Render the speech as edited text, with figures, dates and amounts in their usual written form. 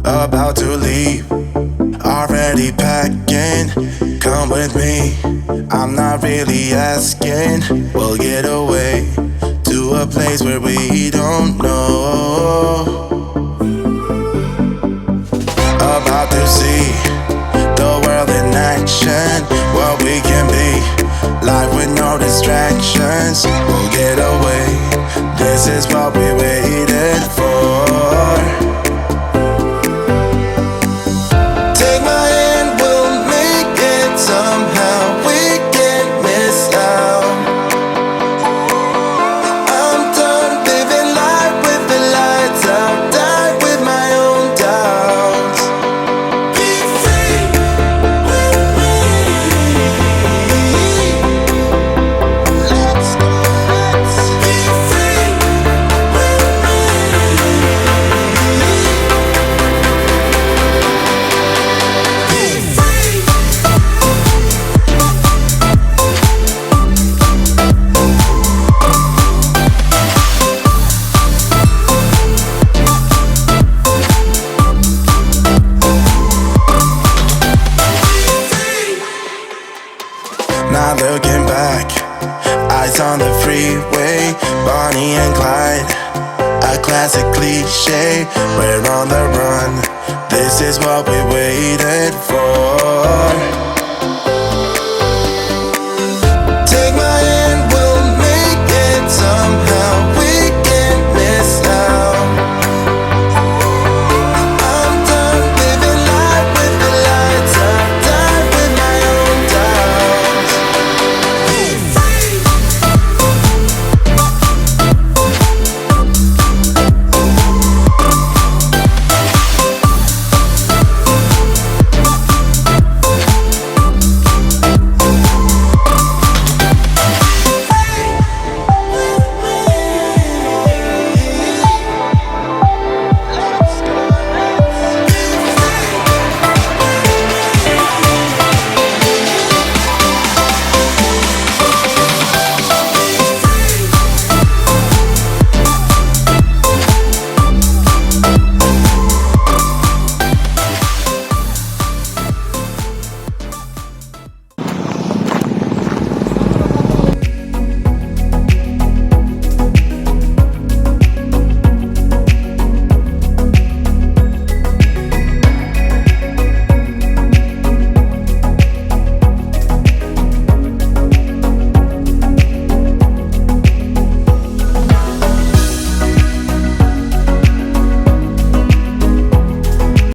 About to leave, already packing. Come with me, I'm not really asking. We'll get away to a place where we don't know. About to see the world in action, what we can be, life with no distractions. We'll get away, this is what we waited for. Take my hand, we'll make it somehow. We can't miss out. I'm done living life with the lights out. Die with my own doubts. Be free with me. Let's go, let's be free with me. Not looking back, eyes on the freeway, Bonnie and Clyde, a classic cliche. We're on the run, this is what we waited for.